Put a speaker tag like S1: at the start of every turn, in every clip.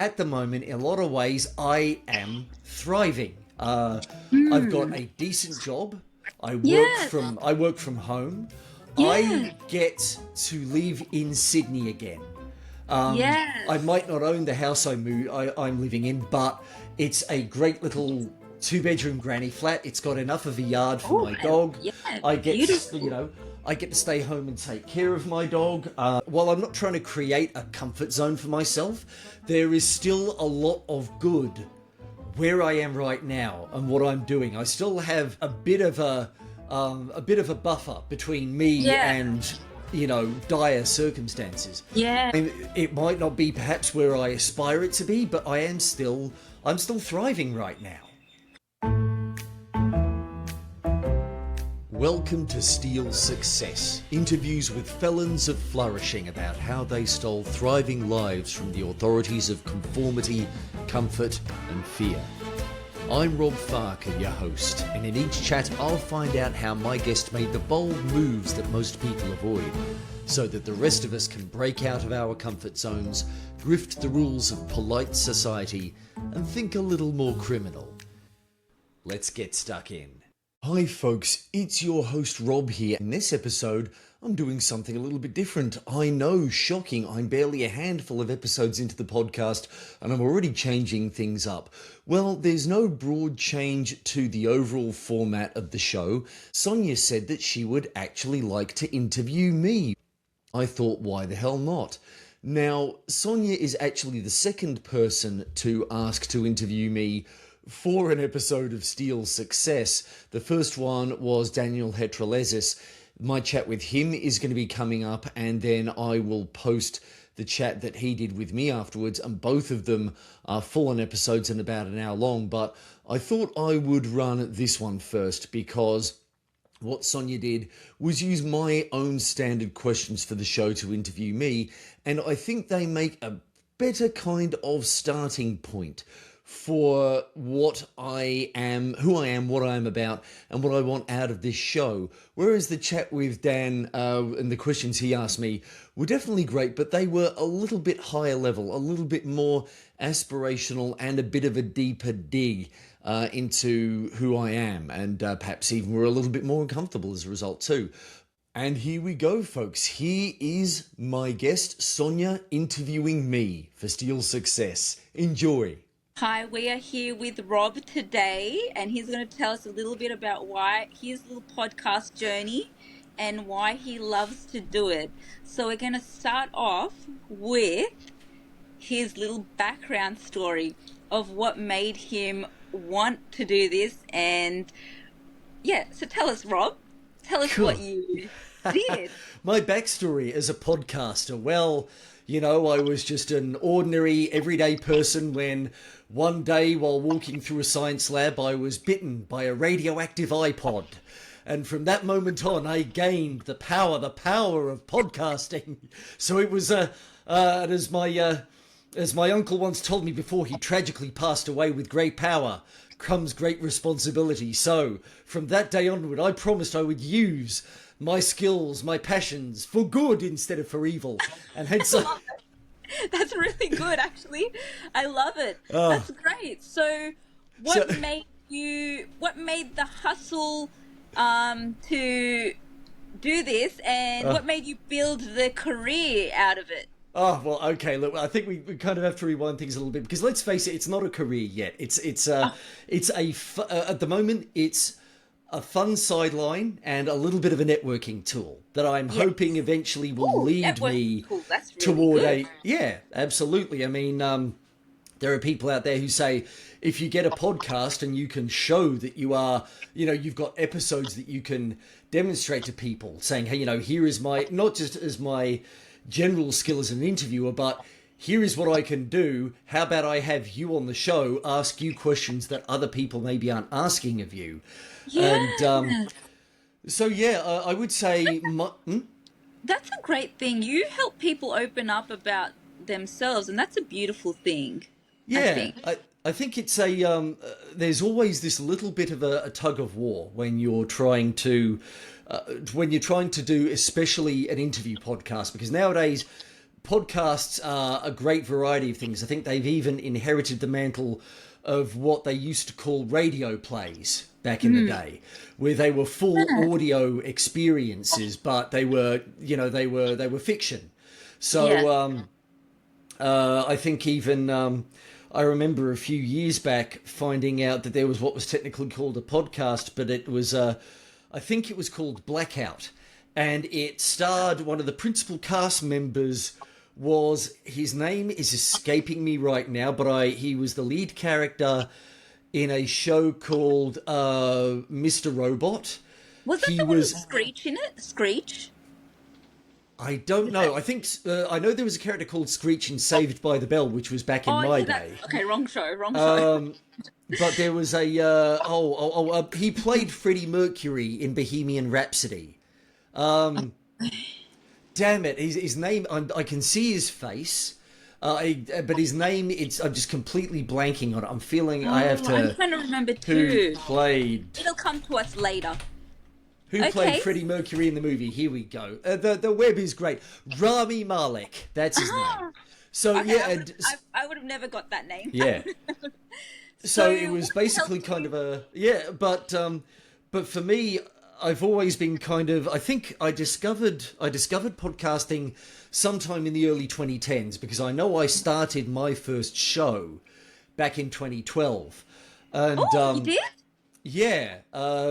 S1: At the moment, in a lot of ways, I am thriving. I've got a decent job.
S2: Yes.
S1: I work from home.
S2: Yeah.
S1: I get to live in Sydney again.
S2: Yes.
S1: I might not own the house I'm living in, but it's a great little two-bedroom granny flat. It's got enough of a yard for my dog.
S2: Yeah.
S1: I get,
S2: Beautiful.
S1: I get to stay home and take care of my dog. While I'm not trying to create a comfort zone for myself, there is still a lot of good where I am right now and what I'm doing. I still have a bit of a buffer between me and dire circumstances.
S2: Yeah.
S1: I mean, it might not be perhaps where I aspire it to be, but I'm still thriving right now. Welcome to Steal Success. Interviews with felons of Flourishing about how they stole thriving lives from the authorities of conformity, comfort and fear. I'm Rob Farquhar, your host, and in each chat I'll find out how my guest made the bold moves that most people avoid, so that the rest of us can break out of our comfort zones, grift the rules of polite society, and think a little more criminal. Let's get stuck in. Hi folks, it's your host Rob here. In this episode, I'm doing something a little bit different. I know, shocking, I'm barely a handful of episodes into the podcast and I'm already changing things up. Well, there's no broad change to the overall format of the show. Sonia said that she would actually like to interview me. I thought, why the hell not? Now, Sonia is actually the second person to ask to interview me for an episode of Steal Success. The first one was Daniel Hetralezis. My chat with him is going to be coming up, and then I will post the chat that he did with me afterwards, and both of them are full-on episodes and about an hour long, but I thought I would run this one first because what Sonia did was use my own standard questions for the show to interview me, and I think they make a better kind of starting point for what I am, who I am, what I am about, and what I want out of this show. Whereas the chat with Dan and the questions he asked me were definitely great, but they were a little bit higher level, a little bit more aspirational, and a bit of a deeper dig into who I am, and perhaps even were a little bit more uncomfortable as a result too. And here we go, folks. Here is my guest, Sonia, interviewing me for Steal Success. Enjoy.
S2: Hi, we are here with Rob today, and he's going to tell us a little bit about his little podcast journey and why he loves to do it. So we're going to start off with his little background story of what made him want to do this. And yeah, so tell us, Rob, what you did.
S1: My backstory as a podcaster, well, I was just an ordinary, everyday person when one day while walking through a science lab, I was bitten by a radioactive iPod. And from that moment on, I gained the power of podcasting. So it was, as my uncle once told me before he tragically passed away, with great power comes great responsibility. So from that day onward, I promised I would use my skills, my passions for good instead of for evil. And hence
S2: That's really good, actually. I love it. That's great. So what made the hustle to do this, and what made you build the career out of it?
S1: Oh, well, okay, look, I think we kind of have to rewind things a little bit, because let's face it, it's not a career yet. At the moment, it's a fun sideline and a little bit of a networking tool that I'm hoping eventually will lead me toward
S2: good.
S1: Yeah, absolutely. I mean, there are people out there who say, if you get a podcast and you can show that you are, you've got episodes that you can demonstrate to people, saying, hey, here is my, not just as my general skill as an interviewer, but here is what I can do. How about I have you on the show, ask you questions that other people maybe aren't asking of you?
S2: Yeah.
S1: And I would say
S2: that's a great thing. You help people open up about themselves, and that's a beautiful thing.
S1: Yeah, I think it's there's always this little bit of a tug of war when you're trying to do especially an interview podcast, because nowadays podcasts are a great variety of things. I think they've even inherited the mantle of what they used to call radio plays back in the day, where they were full audio experiences, but they were, they were fiction. So I think even I remember a few years back finding out that there was what was technically called a podcast, but it was I think it was called Blackout, and it starred one of the principal cast members. His name is escaping me right now, but he was the lead character in a show called Mr. Robot.
S2: Was that the one with Screech in it? Screech?
S1: I don't know. I think I know there was a character called Screech in Saved by the Bell, which was back in my day.
S2: Okay, wrong show.
S1: But there was a he played Freddie Mercury in Bohemian Rhapsody. Damn it! His name, I can see his face, but his name, I'm just completely blanking on it. I'm feeling I have to.
S2: I'm trying to remember too. It'll come to us later.
S1: Who played Freddie Mercury in the movie? Here we go. The web is great. Rami Malek, that's his name. So
S2: I would have never got that name.
S1: Yeah. So it was basically kind of but for me, I've always been I think I discovered podcasting sometime in the early 2010s, because I know I started my first show back in 2012. And,
S2: you did?
S1: Yeah.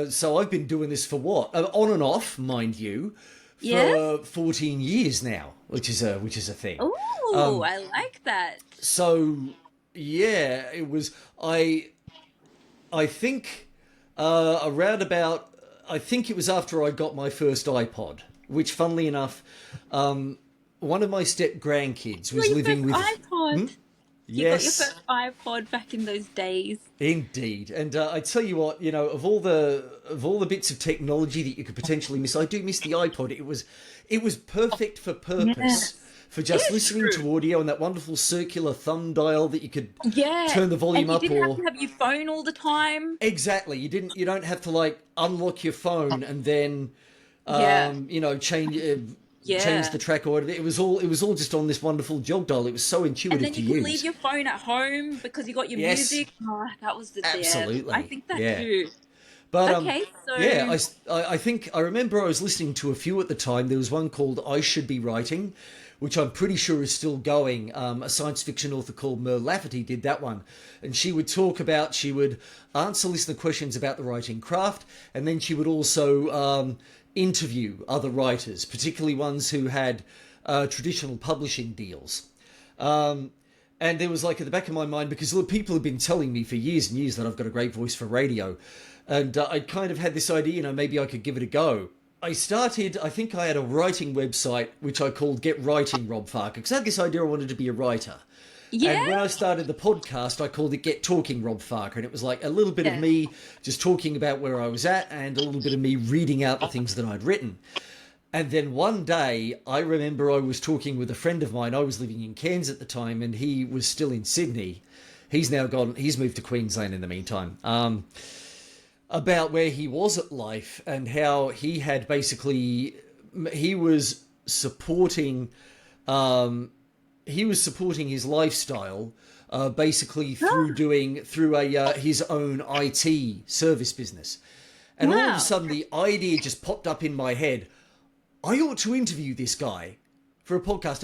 S1: So I've been doing this for what? On and off, mind you, for 14 years now, which is a thing.
S2: Oh, I like that.
S1: So, yeah, it was, I think around about, I think it was after I got my first iPod, which, funnily enough, one of my step-grandkids was living with...
S2: iPod? You got your first iPod back in those days.
S1: Indeed. And I tell you what, of all the bits of technology that you could potentially miss, I do miss the iPod. It was perfect for purpose. For just listening to audio and that wonderful circular thumb dial that you could turn the volume up.
S2: You didn't have to have your phone all the time.
S1: Exactly. You don't have to unlock your phone and then change the track or whatever. It was all just on this wonderful jog dial. It was so intuitive to use.
S2: And then you could leave your phone at home because you got your music. Oh, that was the
S1: absolutely.
S2: I think that too.
S1: But I think I remember I was listening to a few at the time. There was one called I Should Be Writing, which I'm pretty sure is still going. A science fiction author called Mer Lafferty did that one. And she would answer listener questions about the writing craft, and then she would also interview other writers, particularly ones who had traditional publishing deals. And there was at the back of my mind, because people have been telling me for years and years that I've got a great voice for radio. And I kind of had this idea, maybe I could give it a go. I think I had a writing website, which I called Get Writing Rob Farquhar, because I had this idea I wanted to be a writer.
S2: Yeah.
S1: And when I started the podcast, I called it Get Talking Rob Farquhar, and it was a little bit of me just talking about where I was at and a little bit of me reading out the things that I'd written. And then one day, I remember I was talking with a friend of mine. I was living in Cairns at the time, and he was still in Sydney. He's now gone. He's moved to Queensland in the meantime. About where he was at life and how he had he was supporting his lifestyle basically through his own IT service business. And all of a sudden the idea just popped up in my head. I ought to interview this guy for a podcast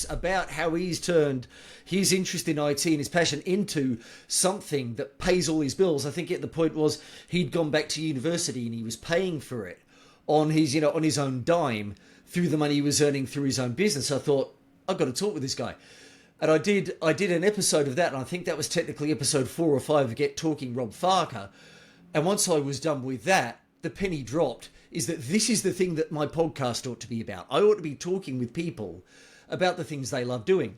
S1: about how he's turned his interest in IT and his passion into something that pays all his bills. I think at the point was he'd gone back to university and he was paying for it on his own dime through the money he was earning through his own business. So I thought, I've got to talk with this guy. And I did an episode of that, and I think that was technically episode 4 or 5 of Get Talking Rob Farquhar. And once I was done with that, the penny dropped, is that this is the thing that my podcast ought to be about. I ought to be talking with people about the things they love doing.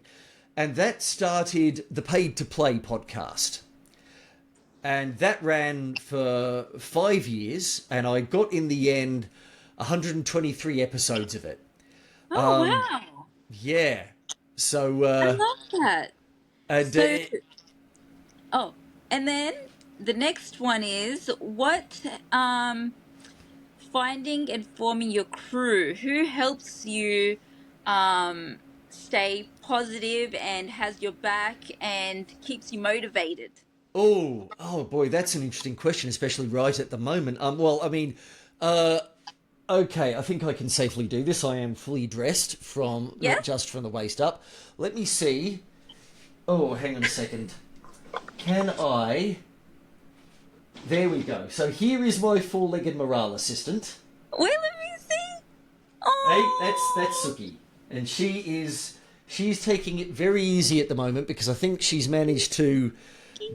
S1: And that started the Paid to Play podcast. And that ran for 5 years, and I got, in the end, 123 episodes of it.
S2: Oh, wow.
S1: Yeah. So...
S2: I love that.
S1: And,
S2: and then the next one is, finding and forming your crew. Who helps you stay positive and has your back and keeps you motivated?
S1: Oh boy, that's an interesting question, especially right at the moment. Well, I mean, uh, okay, I think I can safely do this. I am fully dressed from
S2: Yeah?
S1: not just from the waist up. Let me see. Oh, hang on a second. Can I? There we go. So here is my four-legged morale assistant.
S2: Wait, let me see.
S1: Hey,
S2: Oh,
S1: that's Suki, and she's taking it very easy at the moment because I think she's managed to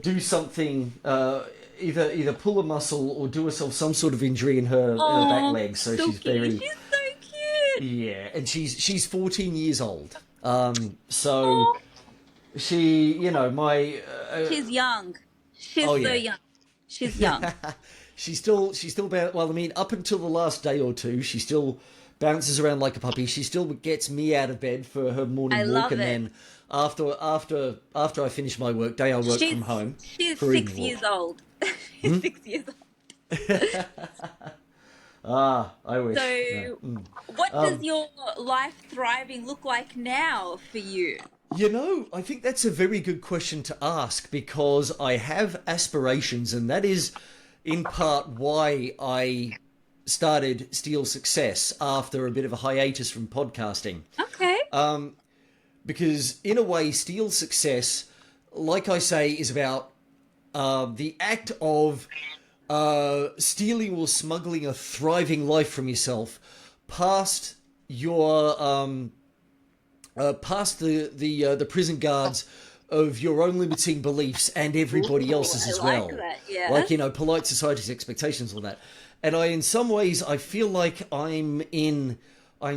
S1: do something, either pull a muscle or do herself some sort of injury in her back
S2: oh,
S1: leg. So she's
S2: Suki,
S1: very,
S2: she's so cute.
S1: yeah, and she's 14 years old. So
S2: Oh,
S1: she, my
S2: she's young. She's
S1: oh
S2: so
S1: yeah.
S2: young. She's young.
S1: She's still well, I mean, up until the last day or two, she still bounces around like a puppy. She still gets me out of bed for her
S2: I
S1: morning walk,
S2: love
S1: and
S2: it.
S1: then after I finish my work day, I work
S2: She's
S1: from home
S2: she's
S1: for her evening
S2: 6 years
S1: walk.
S2: old. She's 6 years old.
S1: Ah, I wish. No.
S2: So, what does your life thriving look like now for you?
S1: I think that's a very good question to ask because I have aspirations, and that is in part why I started Steel Success after a bit of a hiatus from podcasting.
S2: Okay.
S1: Because in a way, Steel Success, like I say, is about the act of stealing or smuggling a thriving life from yourself past your past the prison guards of your own limiting beliefs and everybody
S2: Ooh,
S1: else's
S2: I
S1: as
S2: like
S1: well.
S2: that. Yeah.
S1: Like, polite society's expectations, all that. And in some ways, I feel like I'm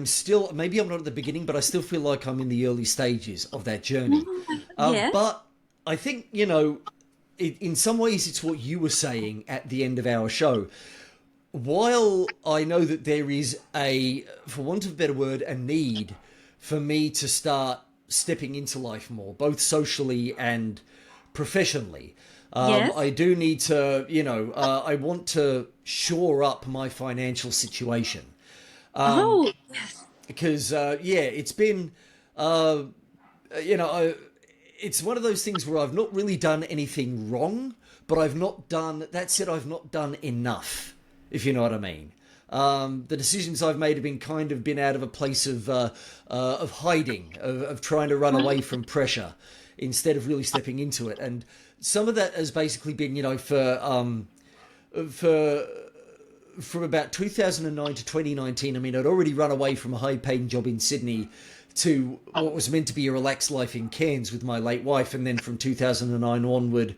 S1: still, maybe I'm not at the beginning, but I still feel like I'm in the early stages of that journey.
S2: Yes.
S1: But I think, in some ways, it's what you were saying at the end of our show. While I know that there is for want of a better word, a need for me to start stepping into life more, both socially and professionally,
S2: Yes.
S1: I do need to, I want to shore up my financial situation.
S2: Oh, yes.
S1: Because, it's been, you know, I, it's one of those things where I've not really done anything wrong, but I've not done, that said, I've not done enough, if you know what I mean. The decisions I've made have been out of a place of hiding, of trying to run away from pressure instead of really stepping into it. And some of that has basically been, for from about 2009 to 2019, I mean, I'd already run away from a high-paying job in Sydney to what was meant to be a relaxed life in Cairns with my late wife. And then from 2009 onward,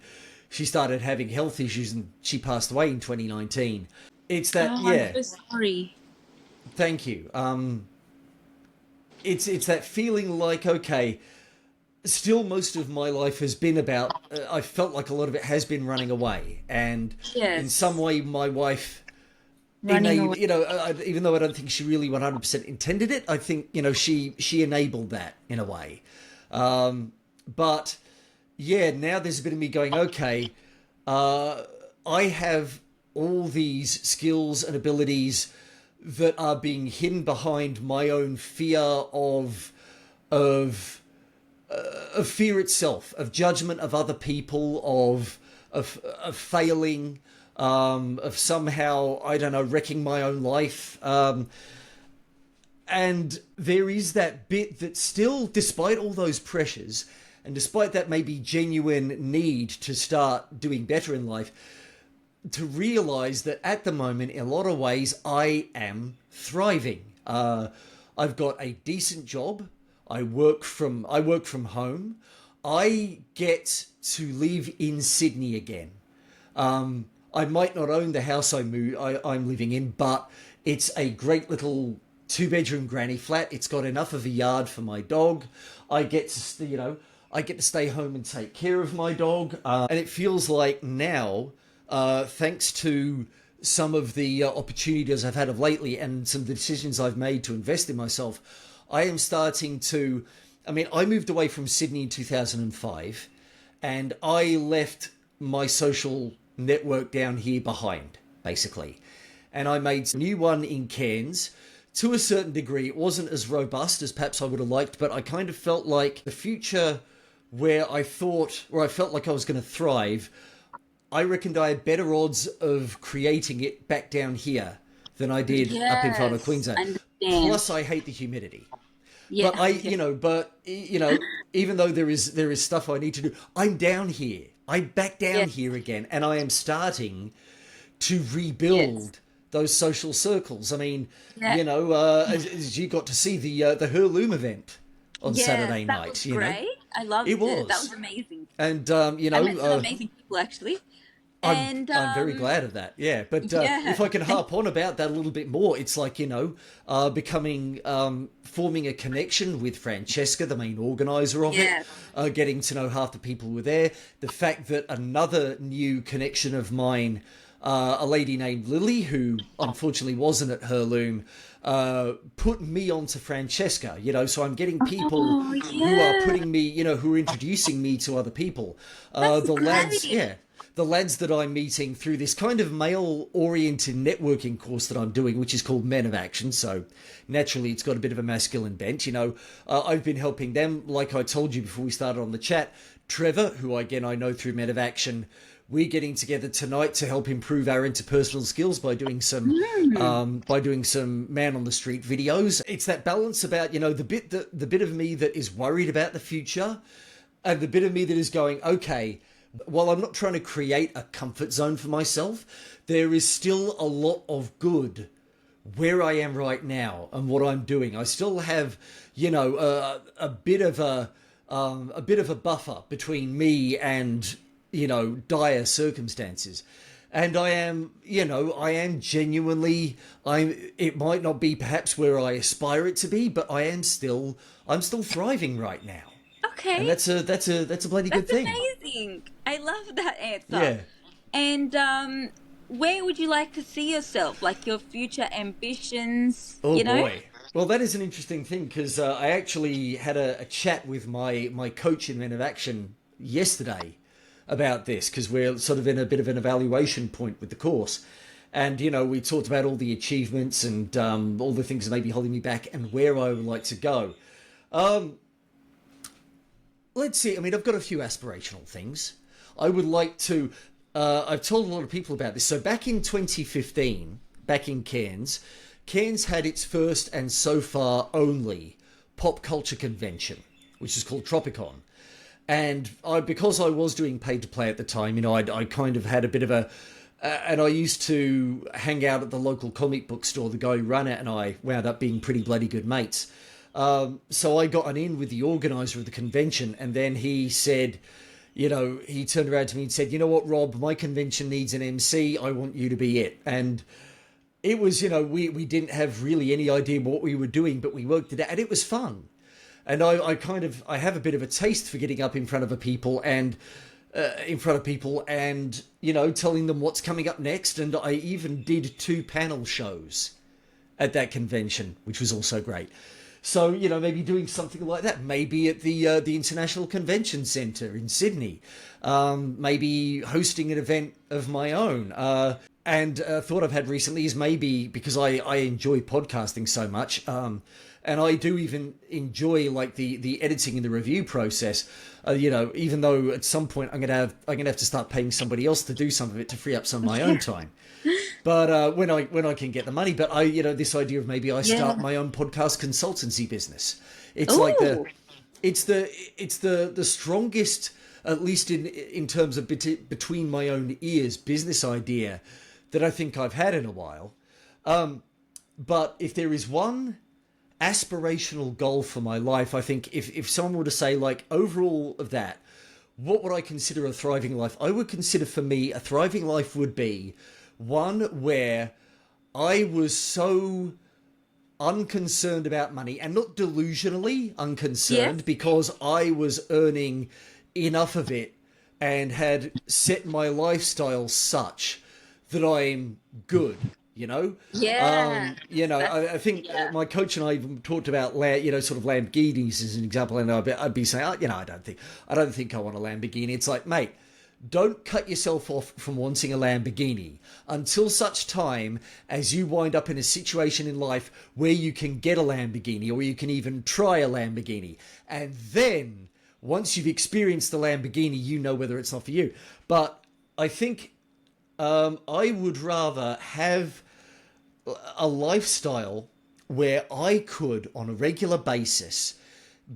S1: she started having health issues and she passed away in 2019. It's that,
S2: Oh, I'm
S1: yeah,
S2: so sorry.
S1: thank you. It's that feeling like, okay, still most of my life has been about, I felt like a lot of it has been running away. And in some
S2: Yes.
S1: way, my wife
S2: Running away.
S1: even though I don't think she really 100% intended it, I think, she enabled that in a way. But yeah, now there's a bit of me going, okay, I have all these skills and abilities that are being hidden behind my own fear of fear itself, of judgment of other people, of failing, of somehow, I don't know, wrecking my own life. And there is that bit that still, despite all those pressures, and despite that maybe genuine need to start doing better in life, to realize that at the moment, in a lot of ways, I am thriving. I've got a decent job. I work from home. I get to live in Sydney again. I might not own the house I'm living in, but it's a great little two-bedroom granny flat. It's got enough of a yard for my dog. I get to stay home and take care of my dog, and it feels like now, thanks to some of the opportunities I've had of lately and some of the decisions I've made to invest in myself, I am starting to. I mean, I moved away from Sydney in 2005, and I left my social network down here behind, basically. And I made a new one in Cairns to a certain degree. It wasn't as robust as perhaps I would have liked, but I kind of felt like the future where I felt like I was going to thrive, I reckoned I had better odds of creating it back down here than I did up in far north Queensland.
S2: Understand.
S1: Plus, I hate the humidity.
S2: Yeah.
S1: But even though there is stuff I need to do, I'm down here. I'm back down here again, and I am starting to rebuild those social circles. I mean, as you got to see the Heirloom event on Saturday night.
S2: That was great. I loved it. That was amazing.
S1: And
S2: I met some amazing people actually.
S1: I'm very glad of that. Yeah, but if I can harp on about that a little bit more, it's like forming a connection with Francesca, the main organizer of it, getting to know half the people who were there. The fact that another new connection of mine, a lady named Lily, who unfortunately wasn't at Heirloom, put me onto Francesca, so I'm getting people who are putting me, who are introducing me to other people. The lads that I'm meeting through this kind of male-oriented networking course that I'm doing, which is called Men of Action, so naturally it's got a bit of a masculine bent, I've been helping them, like I told you before we started on the chat. Trevor, who again I know through Men of Action, we're getting together tonight to help improve our interpersonal skills by doing some man on the street videos. It's that balance about the bit of me that is worried about the future, and the bit of me that is going, okay, while I'm not trying to create a comfort zone for myself, there is still a lot of good where I am right now and what I'm doing. I still have a bit of a buffer between me and dire circumstances. And I am genuinely, it might not be perhaps where I aspire it to be, but I'm still thriving right now.
S2: Okay.
S1: And that's a bloody good thing.
S2: That's amazing. I love that answer.
S1: Yeah.
S2: And where would you like to see yourself? Like your future ambitions?
S1: Oh boy. Well, that is an interesting thing because I actually had a chat with my coach in Men of Action yesterday about this, because we're sort of in a bit of an evaluation point with the course. And, we talked about all the achievements and all the things that may be holding me back and where I would like to go. Let's see. I mean, I've got a few aspirational things. I would like to... I've told a lot of people about this. So back in 2015, back in Cairns had its first and so far only pop culture convention, which is called Tropicon. And because I was doing paid to play at the time, I kind of had a bit of a... and I used to hang out at the local comic book store. The guy who ran it and I wound up being pretty bloody good mates. So I got an in with the organizer of the convention, and then he said, he turned around to me and said, "You know what, Rob, my convention needs an MC. I want you to be it." And it was, we didn't have really any idea what we were doing, but we worked it out, and it was fun. And I have a bit of a taste for getting up in front of people and telling them what's coming up next. And I even did 2 panel shows at that convention, which was also great. So, maybe doing something like that, maybe at the International Convention Centre in Sydney, maybe hosting an event of my own. And a thought I've had recently is maybe, because I enjoy podcasting so much, and I do even enjoy like the editing and the review process, even though at some point I'm gonna have to start paying somebody else to do some of it to free up some of my own time. But when I can get the money, but this idea of maybe I start my own podcast consultancy business. It's like it's the strongest, at least in terms of between my own ears, business idea that I think I've had in a while. But if there is one aspirational goal for my life, I think if someone were to say, like, overall of that, what would I consider a thriving life? I would consider, for me, a thriving life would be one where I was so unconcerned about money, and not delusionally unconcerned, because I was earning enough of it and had set my lifestyle such that I'm good. I think my coach and I even talked about sort of Lamborghinis as an example, and I'd be saying, I don't think I want a Lamborghini. It's like, mate, don't cut yourself off from wanting a Lamborghini until such time as you wind up in a situation in life where you can get a Lamborghini, or you can even try a Lamborghini. And then, once you've experienced the Lamborghini, you know whether it's not for you. But I think I would rather have a lifestyle where I could, on a regular basis,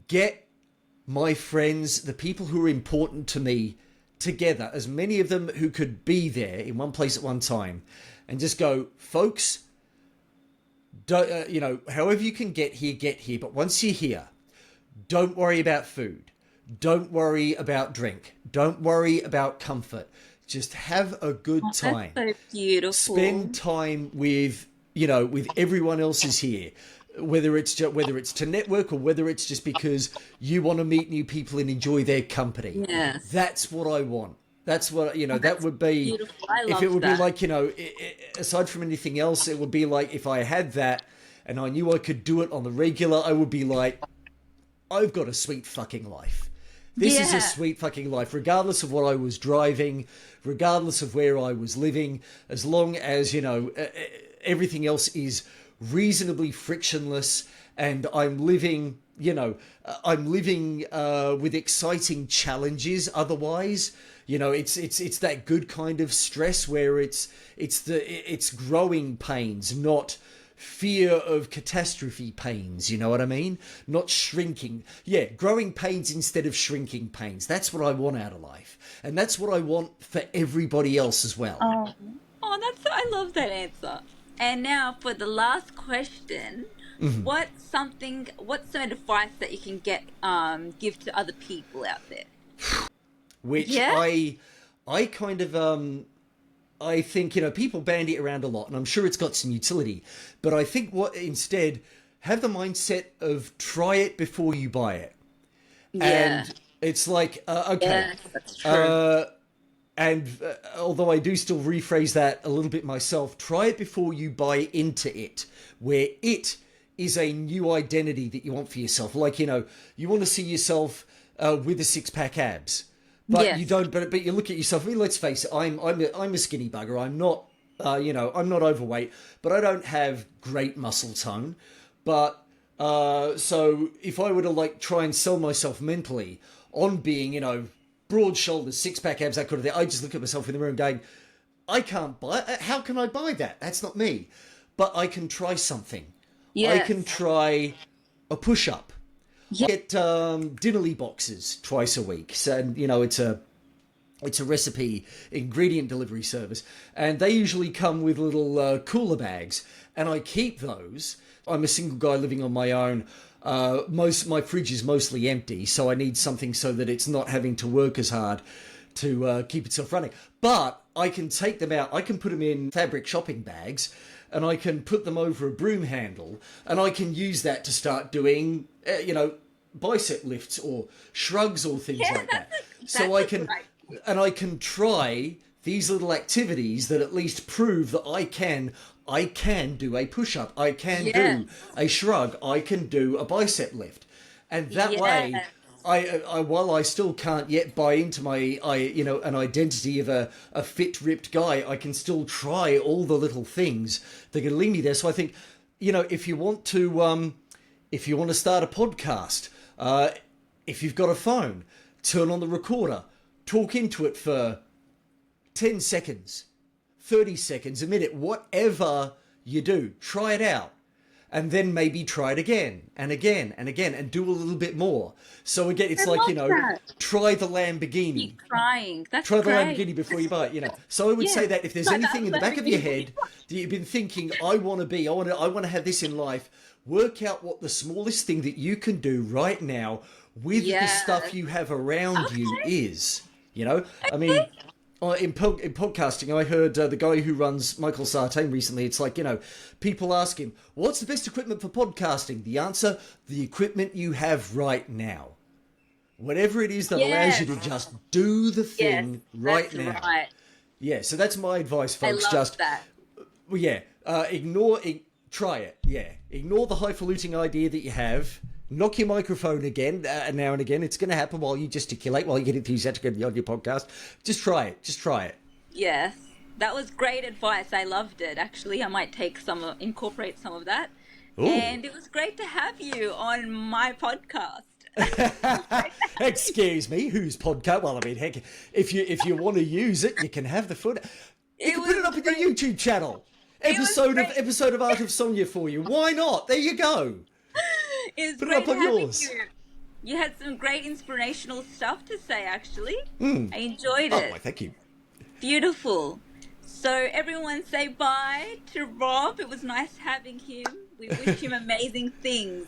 S1: get my friends, the people who are important to me, together, as many of them who could be there in one place at one time, and just go, folks, don't, however you can get here. But once you're here, don't worry about food. Don't worry about drink. Don't worry about comfort. Just have a good time.
S2: That's so beautiful.
S1: Spend time with everyone else is here. Whether it's to network, or whether it's just because you want to meet new people and enjoy their company.
S2: Yes.
S1: That's what I want. That's what, that would be,
S2: beautiful. I love
S1: if it would
S2: that.
S1: be like, aside from anything else, it would be like if I had that and I knew I could do it on the regular, I would be like, I've got a sweet fucking life. This is a sweet fucking life, regardless of what I was driving, regardless of where I was living, as long as, everything else is reasonably frictionless, and I'm living with exciting challenges. Otherwise, it's that good kind of stress where it's growing pains, not fear of catastrophe pains. You know what I mean? Not shrinking. Yeah, growing pains instead of shrinking pains. That's what I want out of life, and that's what I want for everybody else as well.
S2: I love that answer. And now for the last question, what's some advice that you can give to other people out there?
S1: Which I kind of I think people bandy it around a lot, and I'm sure it's got some utility, but I think instead have the mindset of try it before you buy it. And it's like okay,
S2: yes, that's true.
S1: And although I do still rephrase that a little bit myself, try it before you buy into it, where it is a new identity that you want for yourself. Like, you want to see yourself with a six-pack abs, but you don't. But you look at yourself. I mean, let's face it. I'm a skinny bugger. I'm not. I'm not overweight, but I don't have great muscle tone. But so if I were to try and sell myself mentally on being, broad shoulders, six-pack abs, that kind of thing, I just look at myself in the mirror going, I can't buy it. How can I buy that? That's not me. But I can try something. Yes. I can try a push-up. Yes. I get Dinnerly boxes twice a week. So, and, it's a recipe ingredient delivery service. And they usually come with little cooler bags. And I keep those. I'm a single guy living on my own. My fridge is mostly empty, so I need something so that it's not having to work as hard to keep itself running. But I can take them out. I can put them in fabric shopping bags, and I can put them over a broom handle, and I can use that to start doing, bicep lifts or shrugs or things like that. So I can, and I can try these little activities that at least prove that I can do a push-up, I can do a shrug, I can do a bicep lift. And that way, I while I still can't yet buy into an identity of a fit, ripped guy, I can still try all the little things that can lead me there. So I think, if you want to start a podcast, if you've got a phone, turn on the recorder, talk into it for 10 seconds, 30 seconds, a minute, whatever you do, try it out. And then maybe try it again and again and again and do a little bit more. So again, it's try the Lamborghini.
S2: Keep trying.
S1: Try the Lamborghini before you buy it, So I would say that if there's anything in the back of your head that you've been thinking, I want to have this in life, work out what the smallest thing that you can do right now with the stuff you have around you is. I mean, in podcasting, I heard the guy who runs Michael Sartain recently. It's like, people ask him, what's the best equipment for podcasting? The answer, the equipment you have right now. Whatever it is that allows you to just do the thing right now. Right. Yeah, so that's my advice, folks.
S2: I love that.
S1: Try it. Yeah. Ignore the highfalutin idea that you have. knock your microphone again now and again. It's going to happen while you gesticulate, while you get enthusiastic on your podcast. Just try it. Just try it.
S2: Yes, that was great advice. I loved it. Actually, I might incorporate some of that.
S1: Ooh.
S2: And it was great to have you on my podcast.
S1: Excuse me, whose podcast? Well, I mean, heck, if you want to use it, you can have the footage. You can put it up on your YouTube channel. Episode of Art of Sonia for you. Why not? There you go.
S2: It was
S1: Put it
S2: great
S1: up on
S2: having
S1: yours.
S2: you. You had some great inspirational stuff to say, actually. I enjoyed it.
S1: Oh, thank you.
S2: Beautiful. So everyone say bye to Rob. It was nice having him. We wish him amazing things.